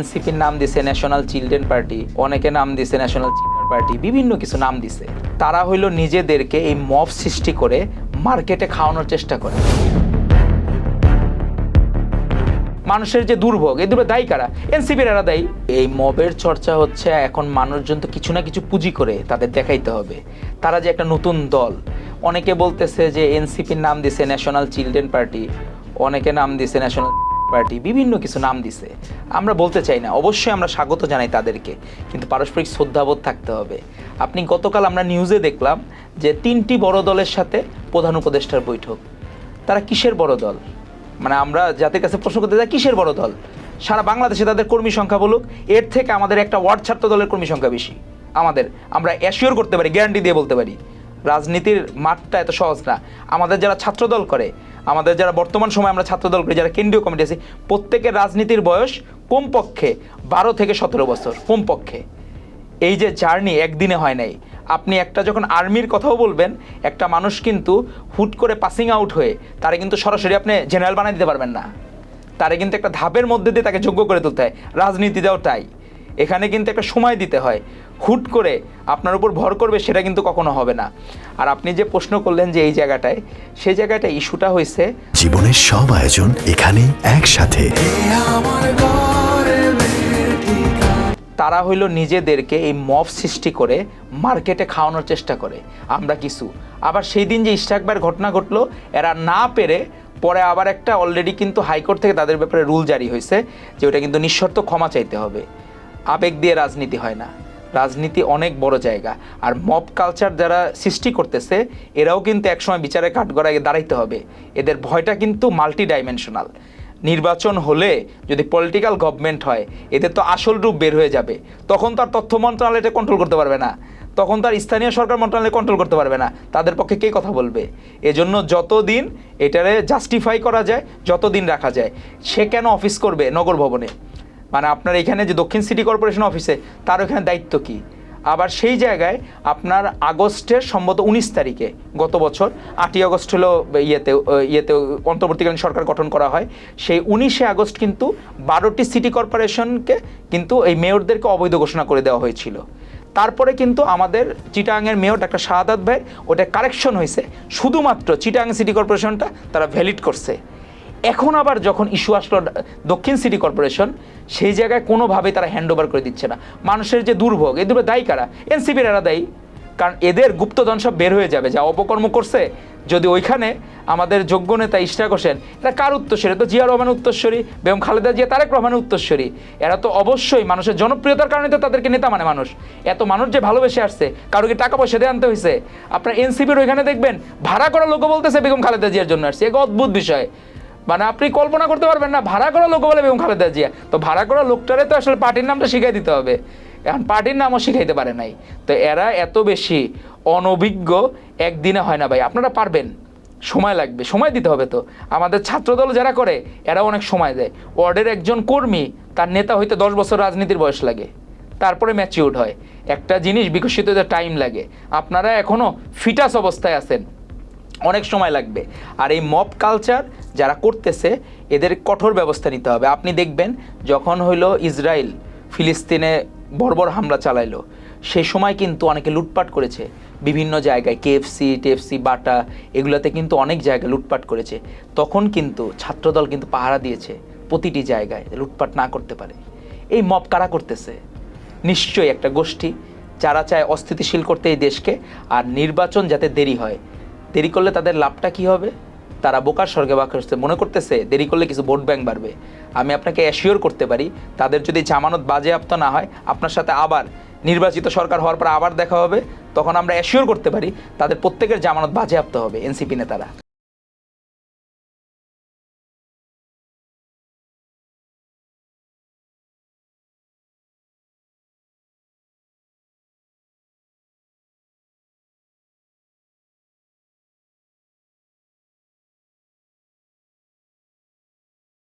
এনসিপির নাম দিছে ন্যাশনাল চিলড্রেন পার্টি, অনেকে নাম দিছে ন্যাশনাল চিটার পার্টি, বিভিন্ন কিছু নাম দিছে। তারা হইল নিজেদেরকে এই মব সৃষ্টি করে মার্কেটে খাওয়ানোর চেষ্টা করে। মানুষের যে দুর্ভোগ, এই দুর্ভোগ দায়ী কারা? এনসিপির এরা দায়ী। এই মবের চর্চা হচ্ছে এখন মানুষজন তো কিছু না কিছু পুঁজি করে তাদের দেখাইতে হবে তারা যে একটা নতুন দল। অনেকে বলতেছে যে এনসিপির নাম দিছে ন্যাশনাল চিলড্রেন পার্টি, অনেকে নাম দিছে ন্যাশনাল পার্টি, বিভিন্ন কিছু নাম দিছে। আমরা বলতে চাই না, অবশ্যই আমরা স্বাগত জানাই তাদেরকে, কিন্তু পারস্পরিক শ্রদ্ধাবোধ থাকতে হবে। আপনি গতকাল আমরা নিউজে দেখলাম যে 3টি বড় দলের সাথে প্রধান উপদেষ্টার বৈঠক। তারা কিসের বড় দল? মানে আমরা যাদের কাছে প্রশ্ন করতে যাই কিসের বড় দল? সারা বাংলাদেশে তাদের কর্মী সংখ্যা বলুক, এর থেকে আমাদের একটা ওয়ার্ড ছাত্র দলের কর্মী সংখ্যা বেশি। আমরা অ্যাসিওর করতে পারি, গ্যারান্টি দিয়ে বলতে পারি, রাজনীতির মাঠটা এত সহজ না। আমাদের যারা ছাত্রদল করে, আমাদের যারা বর্তমান সময় আমরা ছাত্রদল করি, যারা কেন্দ্রীয় কমিটি আছে, প্রত্যেকের রাজনীতির বয়স কমপক্ষে 12 থেকে 17 বছর কমপক্ষে। এই যে জার্নি একদিনে হয় নাই। আপনি একটা যখন আর্মির কথাও বলবেন, একটা মানুষ কিন্তু হুট করে পাসিং আউট হয়ে তারা কিন্তু সরাসরি আপনি জেনারেল বানিয়ে দিতে পারবেন না। তারা কিন্তু একটা ধাপের মধ্যে দিয়ে তাকে যোগ্য করে তুলতে হয়। রাজনীতিটাও তাই, এখানে কিন্তু একটা সময় দিতে হয়। হুট করে আপনার উপর ভর করবে সেটা কিন্তু কখনো হবে না। আর আপনি যে প্রশ্ন করলেন যে এই জায়গাটায়, সেই জায়গাটায় ইস্যুটা হয়েছে জীবনের সব আয়োজন এখানে একসাথে। তারা হইল নিজেদেরকে এই মব সৃষ্টি করে মার্কেটে খাওয়ানোর চেষ্টা করে। আমরা কিছু আবার সেই দিন যে ইশরাকবার ঘটনা ঘটলো, এরা না পেরে পরে আবার একটা অলরেডি কিন্তু হাইকোর্ট থেকে তাদের ব্যাপারে রুল জারি হয়েছে যে ওটা কিন্তু নিঃশর্ত ক্ষমা চাইতে হবে। আবেগ দিয়ে রাজনীতি হয় না, রাজনীতি অনেক বড় জায়গা। আর মব কালচার যারা সৃষ্টি করতেছে এরাও কিন্তু একসময় বিচারে কাঠগড়ায় দাঁড়াইতে হবে। এদের ভয়টা কিন্তু মাল্টি ডাইমেনশনাল। নির্বাচন হলে যদি পলিটিক্যাল গভর্নমেন্ট হয়, এদের তো আসল রূপ বের হয়ে যাবে। তখন তো আর তথ্য মন্ত্রণালয়টা কন্ট্রোল করতে পারবে না, তখন তার স্থানীয় সরকার মন্ত্রণালয় কন্ট্রোল করতে পারবে না। তাদের পক্ষে কে কথা বলবে? এজন্য যতদিন এটারে জাস্টিফাই করা যায়, যতদিন রাখা যায়। সে কেন অফিস করবে নগর ভবনে? মানে আপনার এখানে যে দক্ষিণ সিটি কর্পোরেশন অফিসে, তার ওখানে দায়িত্ব কী? আবার সেই জায়গায় আপনার আগস্টের সম্ভবত 19 তারিখে, গত বছর 8ই আগস্ট হলো ইয়েতে অন্তর্বর্তীকালীন সরকার গঠন করা হয়। সেই 19শে আগস্ট কিন্তু 12টি সিটি কর্পোরেশনকে কিন্তু এই মেয়রদেরকে অবৈধ ঘোষণা করে দেওয়া হয়েছিল। তারপরে কিন্তু আমাদের চিটাগাংয়ের মেয়র ডাক্তার শাহাদাত ভাই ওটা কারেকশন হয়েছে, শুধুমাত্র চিটাগাং সিটি কর্পোরেশনটা তারা ভ্যালিড করছে। এখন আবার যখন ইস্যু আসলো দক্ষিণ সিটি কর্পোরেশন, সেই জায়গায় কোনোভাবেই তারা হ্যান্ড ওভার করে দিচ্ছে না। মানুষের যে দুর্ভোগ, এই দুর্ভোগ দায়ী কারা? এনসিপির এরা দায়ী। কারণ এদের গুপ্তধন সব বের হয়ে যাবে, যা অপকর্ম করছে। যদি ওইখানে আমাদের যোগ্য নেতা ইশরাক হোসেন, এরা কার উত্তরসূরি? তো জিয়া রহমানের উত্তরসূরি, বেগম খালেদা জিয়া, তারেক রহমানের উত্তরসূরি। এরা তো অবশ্যই মানুষের জনপ্রিয়তার কারণে তো তাদেরকে নেতা মানে মানুষ। এত মানুষ যে ভালোবেসে আসছে, কারো কি টাকা পয়সা দিয়ে আনতে হয়েছে? আপনার এনসিপির ওইখানে দেখবেন ভাড়া করা লোক বলতেছে বেগম খালেদা জিয়ার জন্য আসছে। এক অদ্ভুত বিষয়, মানে আপনি কল্পনা করতে পারবেন না। ভাড়া করা লোক বলে বেগম খালেদা জিয়া, তো ভাড়া করা লোকটারে তো আসলে পার্টির নামটা শিখাই দিতে হবে। এখন পার্টির নামও শিখাইতে পারে নাই। তো এরা এত বেশি অনভিজ্ঞ, একদিনে হয় না ভাই। আপনারা পারবেন, সময় লাগবে, সময় দিতে হবে। তো আমাদের ছাত্রদল যারা করে এরা অনেক সময় দেয়। ওয়ার্ডের একজন কর্মী তার নেতা হইতে 10 বছর রাজনীতির বয়স লাগে, তারপরে ম্যাচিউরড হয়। একটা জিনিস বিকশিত হতে টাইম লাগে। আপনারা এখনও ফিটাস অবস্থায় আছেন, অনেক সময় লাগবে। আর এই মব কালচার যারা করতেছে এদের কঠোর ব্যবস্থা নিতে হবে। আপনি দেখবেন যখন হইল ইসরায়েল ফিলিস্তিনে বর্বর হামলা চালাইলো, সেই সময় কিন্তু অনেকে লুটপাট করেছে বিভিন্ন জায়গায়, কেএফসি বাটা, এগুলাতে কিন্তু অনেক জায়গায় লুটপাট করেছে। তখন কিন্তু ছাত্রদল কিন্তু পাহারা দিয়েছে প্রতিটি জায়গায় লুটপাট না করতে পারে। এই মব কারা করতেছে? নিশ্চয়ই একটা গোষ্ঠী যারা চায় অস্থিতিশীল করতে এই দেশকে, আর নির্বাচন যাতে দেরি হয়। দেরি করলে তাদের লাভটা কী হবে? তারা বোকার স্বর্গে বাস করছে, মনে করতেছে দেরি করলে কিছু ভোট ব্যাংক বাড়বে। আমি আপনাকে অ্যাসিওর করতে পারি, তাদের যদি জামানত বাজেয়াপ্ত না হয়, আপনার সাথে আবার নির্বাচিত সরকার হওয়ার পর আবার দেখা হবে, তখন আমরা অ্যাসিওর করতে পারি তাদের প্রত্যেকের জামানত বাজেয়াপ্ত হবে এনসিপি নেতারা।